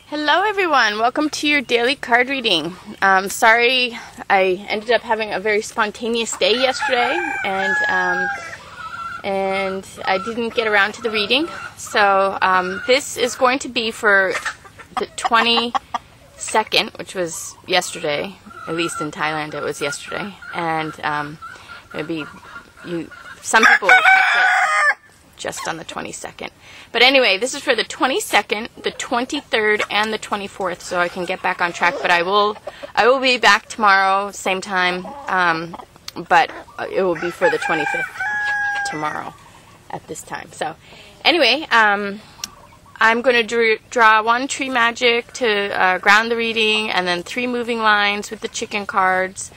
Hello everyone, welcome to your daily card reading. Sorry, I ended up having a very spontaneous day yesterday and I didn't get around to the reading. So this is going to be for the 22nd, which was yesterday, at least in Thailand it was yesterday. And maybe some people will catch it just on the 22nd. But anyway, this is for the 22nd, the 23rd, and the 24th, so I can get back on track. But I will be back tomorrow, same time, but it will be for the 25th tomorrow at this time. So anyway, I'm going to draw one tree magic to ground the reading, and then 3 moving lines with the chicken cards,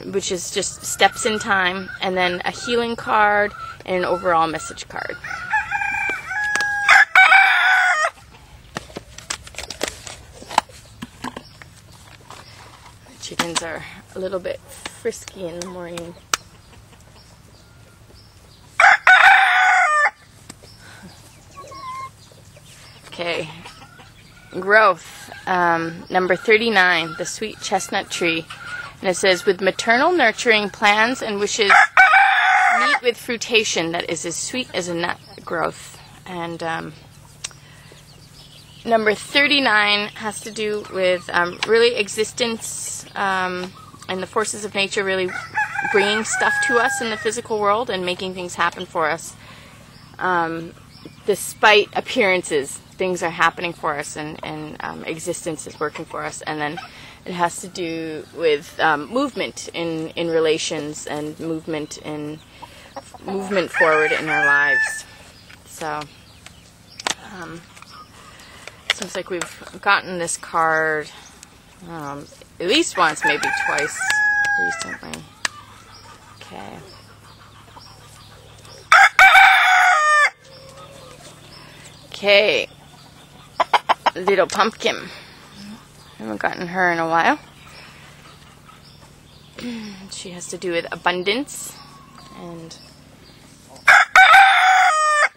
which is just steps in time, and then a healing card and an overall message card. The chickens are a little bit frisky in the morning. Okay, growth, number 39, the sweet chestnut tree. And it says, with maternal nurturing, plans and wishes meet with fruition that is as sweet as a nut growth. And number 39 has to do with really existence and the forces of nature really bringing stuff to us in the physical world and making things happen for us. Despite appearances, things are happening for us, and existence is working for us. And then it has to do with movement in relations and movement forward in our lives. So seems like we've gotten this card at least once, maybe twice recently. Okay. Okay. Little pumpkin. Haven't gotten her in a while. She has to do with abundance and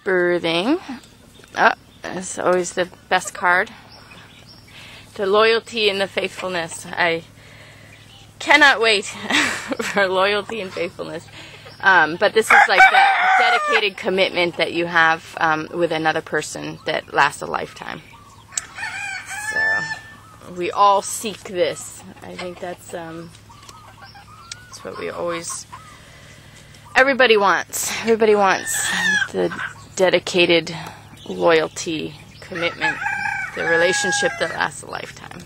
birthing. Oh, that's always the best card. The loyalty and the faithfulness. I cannot wait for loyalty and faithfulness. But this is like that dedicated commitment that you have with another person that lasts a lifetime. So we all seek this. I think that's what we always. Everybody wants. Everybody wants the dedicated loyalty, commitment, the relationship that lasts a lifetime.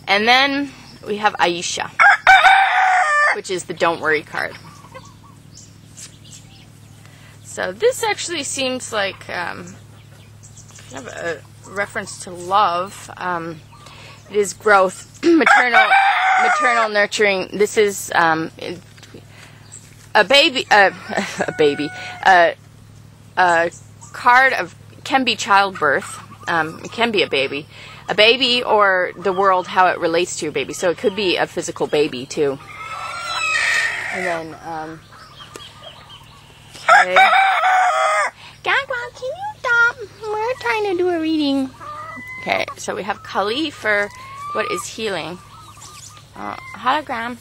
And then we have Aisha, which is the don't worry card. So this actually seems like kind of a reference to love. It is growth, maternal nurturing. This is a card of, can be childbirth. It can be a baby or the world, how it relates to your baby. So it could be a physical baby too. And then okay. Gagwa, can you stop? We're trying to do a reading. Okay, so we have Kali for what is healing. Hologram.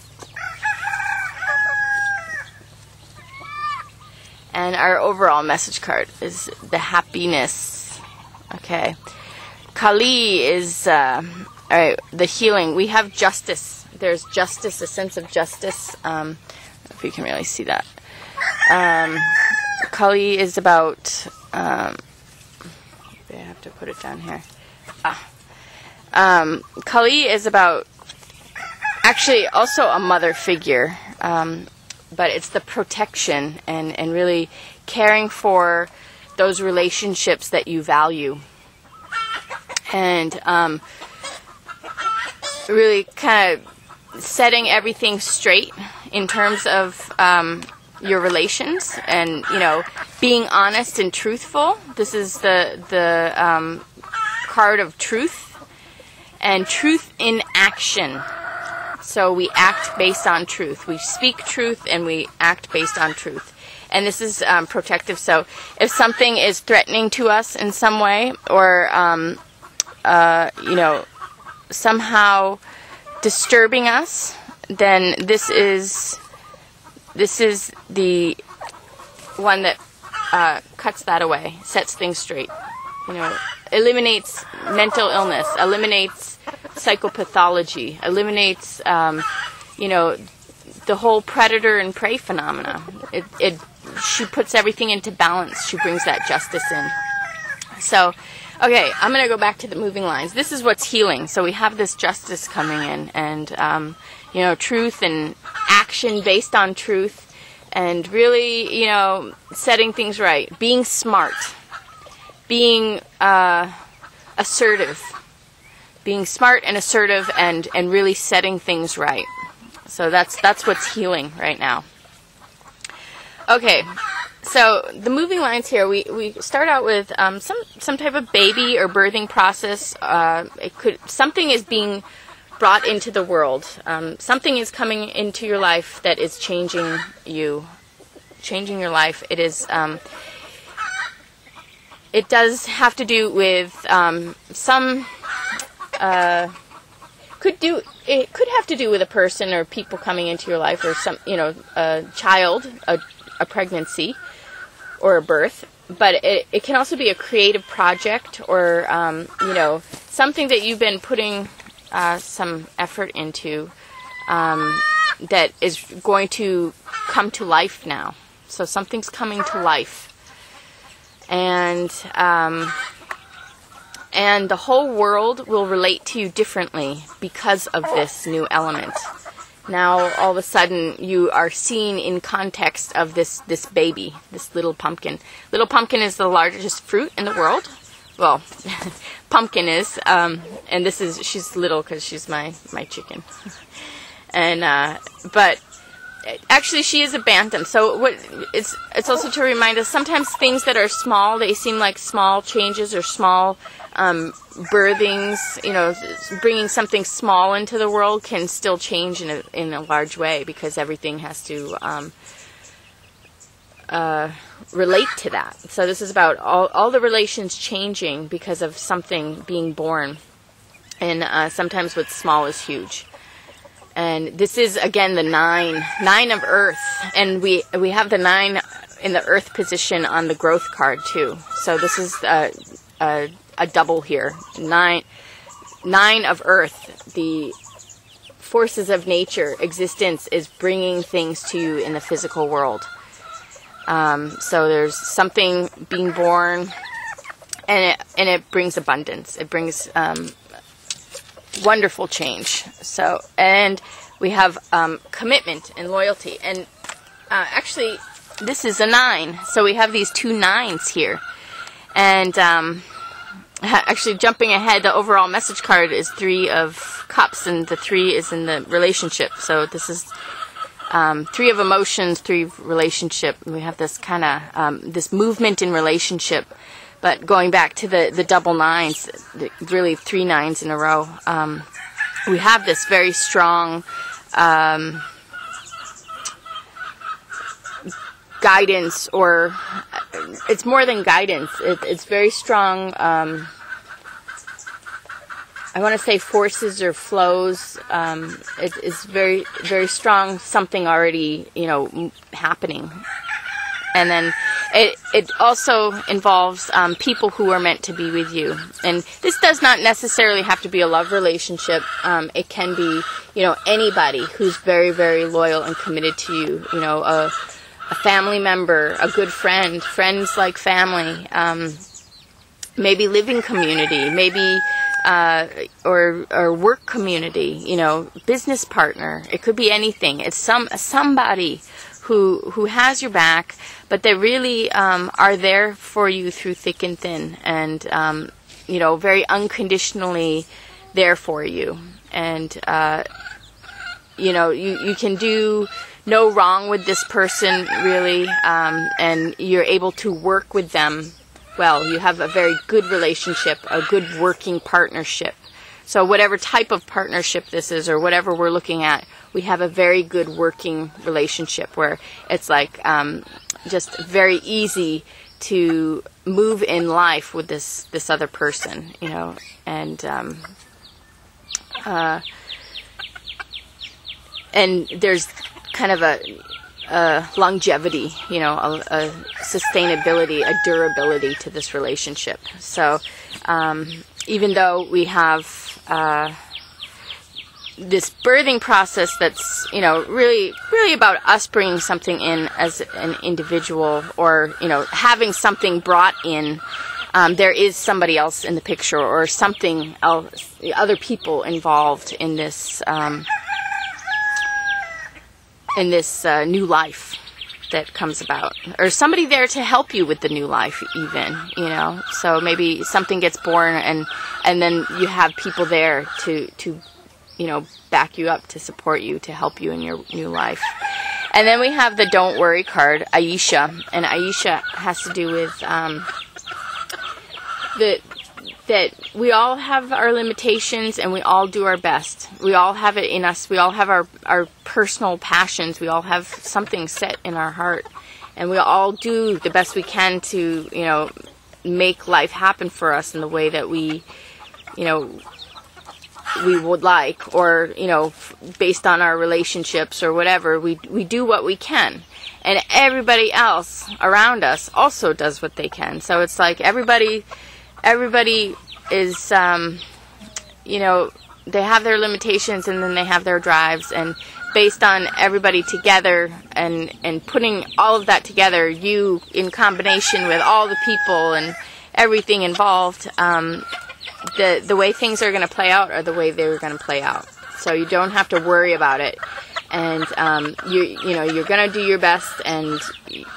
And our overall message card is the happiness. Okay. Kali is alright, the healing. We have justice. There's justice, a sense of justice. I don't know if you can really see that. Kali is about I have to put it down here. Kali is about actually also a mother figure, but it's the protection and really caring for those relationships that you value, and really kind of setting everything straight in terms of your relations, and being honest and truthful. This is the card of truth and truth in action. So we act based on truth. We speak truth and we act based on truth. And this is protective. So if something is threatening to us in some way, or somehow disturbing us, then this is the one that cuts that away, sets things straight. Eliminates mental illness, eliminates psychopathology, eliminates the whole predator and prey phenomena. She puts everything into balance. She brings that justice in. So, okay, I'm going to go back to the moving lines. This is what's healing. So we have this justice coming in, and truth and action based on truth, and really, setting things right, being smart, being assertive, being smart and assertive, and really setting things right. So that's what's healing right now. Okay, so the moving lines here, we start out with some type of baby or birthing process. Something is being brought into the world. Something is coming into your life that is changing you, changing your life. It is. It does have to do with some. It could have to do with a person or people coming into your life, or some, a child, a pregnancy, or a birth. But it can also be a creative project, or something that you've been putting some effort into that is going to come to life now. So something's coming to life, and the whole world will relate to you differently because of this new element. Now, all of a sudden, you are seen in context of this baby, this little pumpkin. Little pumpkin is the largest fruit in the world. Well, pumpkin is, and she's little because she's my chicken. And, but actually she is a bantam. So it's also to remind us, sometimes things that are small, they seem like small changes or small birthings, bringing something small into the world can still change in a large way, because everything has to relate to that. So this is about all the relations changing because of something being born, and sometimes what's small is huge. And this is, again, the nine of Earth, and we have the 9 in the Earth position on the growth card too. So this is a double here. 9 of Earth, the forces of nature, existence, is bringing things to you in the physical world. So there's something being born, and it brings abundance. It brings wonderful change. So, and we have commitment and loyalty, and actually this is a 9, so we have these 2 9s here. And actually, jumping ahead, the overall message card is 3 of Cups, and the 3 is in the relationship. So this is 3 of emotions, 3 of relationship. We have this kind of this movement in relationship. But going back to the double 9s, really 3 9s in a row, we have this very strong guidance, or it's more than guidance. It's very strong, I want to say forces or flows. It's very, very strong, something already, happening. And then it also involves people who are meant to be with you. And this does not necessarily have to be a love relationship. It can be, anybody who's very, very loyal and committed to you. A family member, a good friend, friends like family, maybe living community, maybe or work community, business partner. It could be anything. It's somebody who has your back, but they really are there for you through thick and thin, and very unconditionally there for you. And you can do no wrong with this person, really, and you're able to work with them well. You have a very good relationship, a good working partnership. So whatever type of partnership this is, or whatever we're looking at, we have a very good working relationship where it's like just very easy to move in life with this other person, and there's kind of a longevity, a sustainability, a durability to this relationship. So even though we have this birthing process that's, really about us bringing something in as an individual, or, having something brought in, there is somebody else in the picture, or something else, other people involved in this new life that comes about, or somebody there to help you with the new life even, so maybe something gets born, and then you have people there to back you up, to support you, to help you in your new life. And then we have the don't worry card, Aisha, and Aisha has to do with that we all have our limitations, and we all do our best. We all have it in us. We all have our personal passions. We all have something set in our heart, and we all do the best we can to, make life happen for us in the way that we would like, or, based on our relationships or whatever, we do what we can. And everybody else around us also does what they can. So it's like everybody is, they have their limitations, and then they have their drives, and based on everybody together and putting all of that together, you in combination with all the people and everything involved, the way things are going to play out are the way they're going to play out. So you don't have to worry about it, and you're going to do your best, and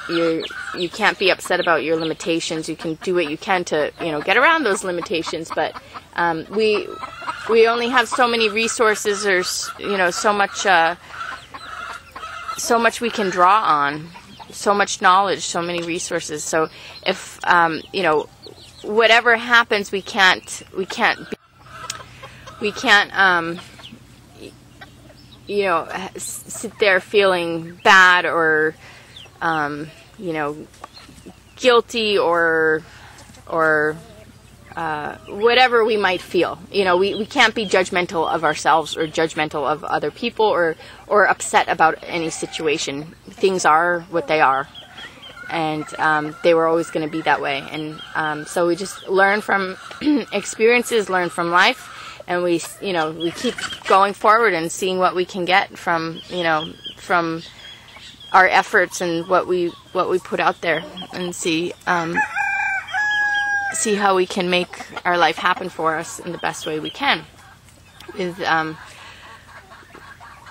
you can't be upset about your limitations. You can do what you can to get around those limitations, but we only have so many resources, or so much we can draw on, so much knowledge, so many resources. So if whatever happens, we can't sit there feeling bad, or guilty, or whatever we might feel. We can't be judgmental of ourselves, or judgmental of other people, or upset about any situation. Things are what they are, and they were always going to be that way. And so we just learn from experiences, learn from life, and we keep going forward and seeing what we can get from our efforts and what we put out there, and see how we can make our life happen for us in the best way we can,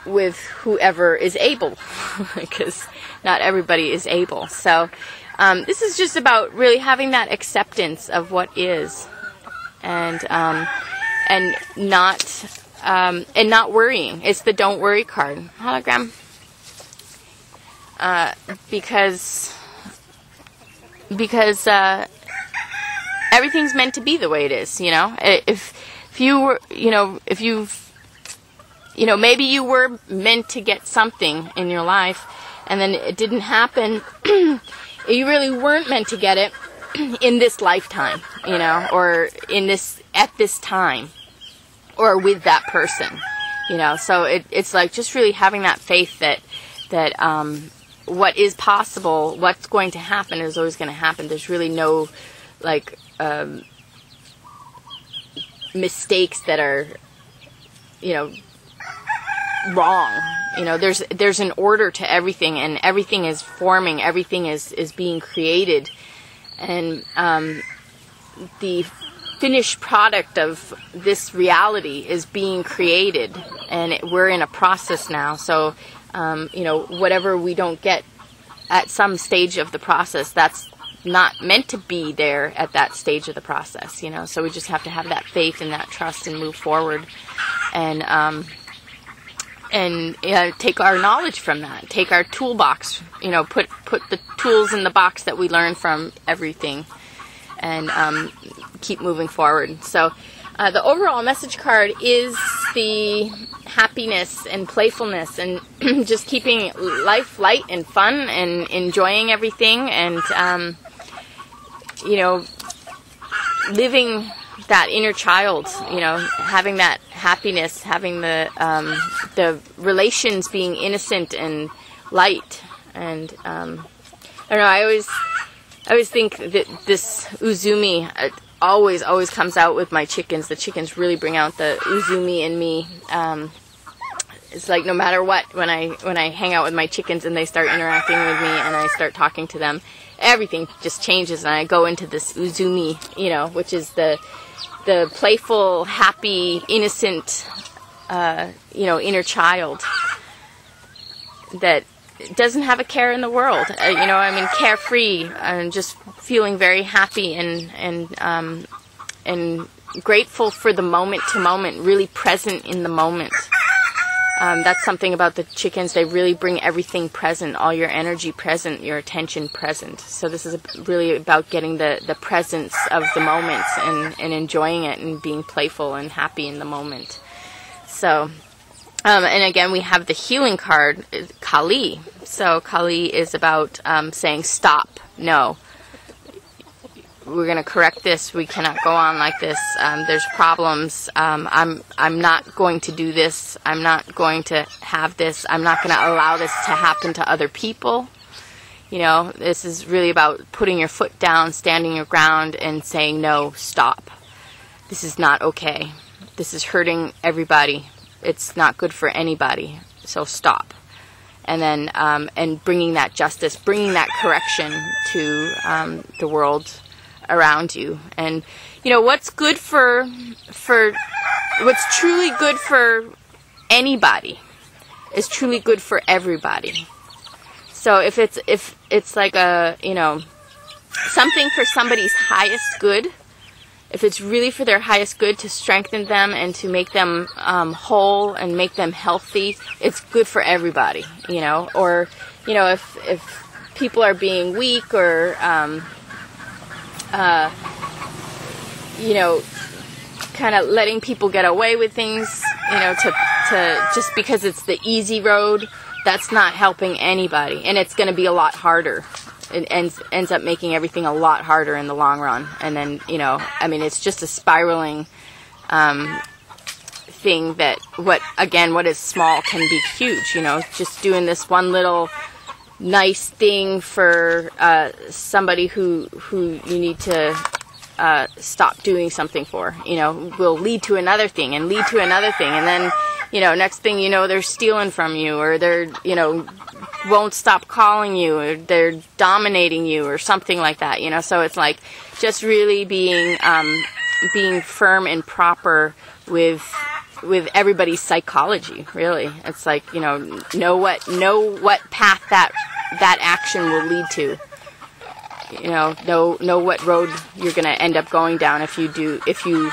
with whoever is able, because not everybody is able. So this is just about really having that acceptance of what is, and not worrying. It's the don't worry card, hologram, because everything's meant to be the way it is. If you were, maybe you were meant to get something in your life, and then it didn't happen. You really weren't meant to get it in this lifetime, or at this time, or with that person, So it's like just really having that faith that what is possible, what's going to happen, is always going to happen. There's really no mistakes that are wrong. There's an order to everything, and everything is forming, everything is being created, and the finished product of this reality is being created, and we're in a process now. So whatever we don't get at some stage of the process, that's not meant to be there at that stage of the process, So we just have to have that faith and that trust and move forward, and take our knowledge from that, take our toolbox, put the tools in the box that we learn from everything, and keep moving forward. So the overall message card is the happiness and playfulness, and just keeping life light and fun, and enjoying everything, and you know, living that inner child, you know, having that happiness, having the relations being innocent and light. And I don't know, I always think that this uzumi always comes out with my chickens. The chickens really bring out the uzumi in me. It's like no matter what, when I hang out with my chickens and they start interacting with me and I start talking to them, everything just changes and I go into this uzumi, you know, which is the playful, happy, innocent, you know, inner child that doesn't have a care in the world. You know, I mean, carefree and just feeling very happy and grateful for the moment to moment, really present in the moment. That's something about the chickens. They really bring everything present, all your energy present, your attention present. So this is really about getting the presence of the moment and enjoying it and being playful and happy in the moment. So, and again, we have the healing card, Kali. So Kali is about saying, stop, no. We're going to correct this. We cannot go on like this. There's problems. I'm not going to do this. I'm not going to have this. I'm not going to allow this to happen to other people. You know, this is really about putting your foot down, standing your ground, and saying, no, stop. This is not okay. This is hurting everybody. It's not good for anybody. So stop. And then, and bringing that justice, bringing that correction to the world around you. And you know what's good for what's truly good for anybody is truly good for everybody. So if it's like a, you know, something for somebody's highest good, if it's really for their highest good to strengthen them and to make them whole and make them healthy, it's good for everybody, you know. Or, you know, if people are being weak or you know, kind of letting people get away with things, you know, to just because it's the easy road, that's not helping anybody, and it's going to be a lot harder. It ends up making everything a lot harder in the long run. And then, you know, I mean, it's just a spiraling thing that what is small can be huge, you know. Just doing this one little nice thing for somebody who you need to stop doing something for, you know, will lead to another thing and lead to another thing, and then, you know, next thing you know, they're stealing from you, or they're, you know, won't stop calling you, or they're dominating you, or something like that, you know. So it's like just really being firm and proper with everybody's psychology, really. It's like, you know what path that action will lead to. You know what road you're going to end up going down if you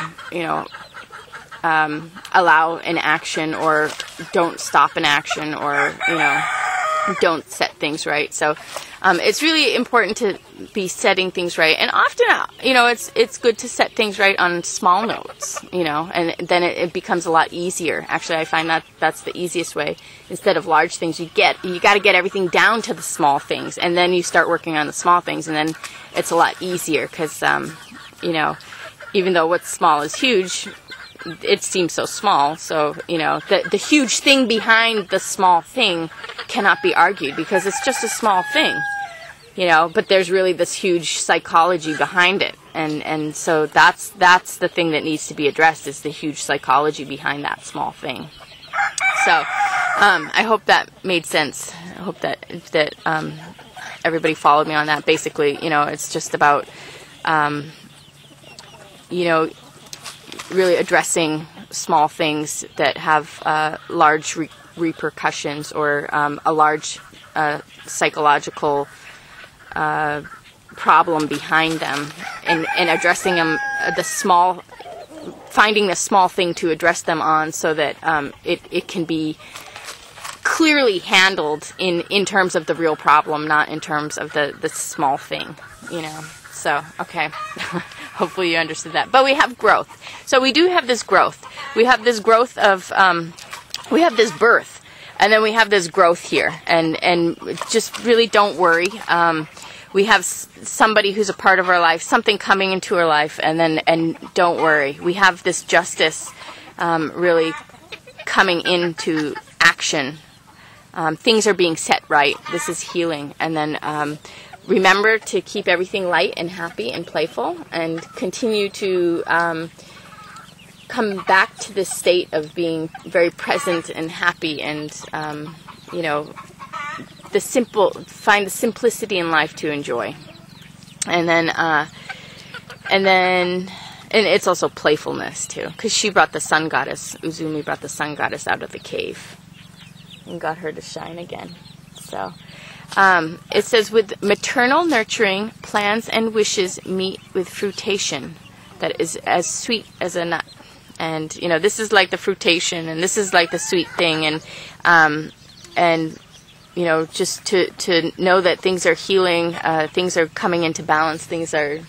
allow an action, or don't stop an action, or, you know, don't set things right. So it's really important to be setting things right, and often, you know, it's good to set things right on small notes, you know, and then it becomes a lot easier. Actually, I find that's the easiest way. Instead of large things, you got to get everything down to the small things, and then you start working on the small things, and then it's a lot easier, because you know, even though what's small is huge, it seems so small. So, you know, the huge thing behind the small thing cannot be argued, because it's just a small thing, you know, but there's really this huge psychology behind it. And so that's the thing that needs to be addressed, is the huge psychology behind that small thing. So, I hope that made sense. I hope that everybody followed me on that. Basically, you know, it's just about, you know, really addressing small things that have large repercussions, or a large psychological problem behind them, and addressing them, finding the small thing to address them on, so that it can be clearly handled in terms of the real problem, not in terms of the small thing, you know. So, okay. Hopefully you understood that. But we have growth. So we do have this growth. We have this growth of, we have this birth, and then we have this growth here. And just really don't worry. we have somebody who's a part of our life, something coming into our life, and don't worry, we have this justice really coming into action. Things are being set right. This is healing. And then remember to keep everything light and happy and playful, and continue to come back to this state of being very present and happy, and you know, find the simplicity in life to enjoy. And it's also playfulness too, because she brought the sun goddess, Uzumi brought the sun goddess out of the cave and got her to shine again. So it says, with maternal nurturing, plans and wishes meet with fruitation that is as sweet as a nut. And you know, this is like the fruitation, and this is like the sweet thing, and you know, just to know that things are healing, things are coming into balance, things are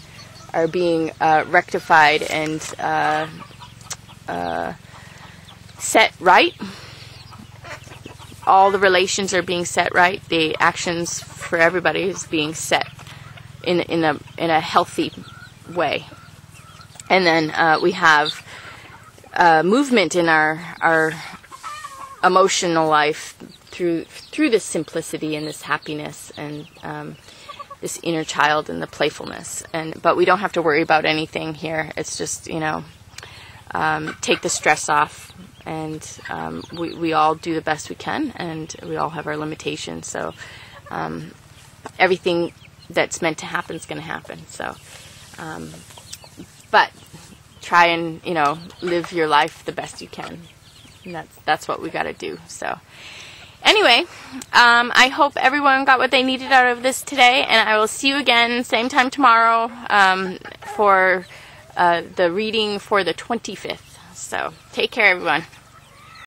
being rectified and set right. All the relations are being set right. The actions for everybody is being set in a healthy way. And then we have movement in our emotional life through this simplicity and this happiness and this inner child and the playfulness. But we don't have to worry about anything here. It's just, you know, take the stress off, and we all do the best we can, and we all have our limitations. So everything that's meant to happen is going to happen. So, but try and, you know, live your life the best you can. And that's what we got to do. So anyway, I hope everyone got what they needed out of this today, and I will see you again same time tomorrow for the reading for the 25th. So take care, everyone.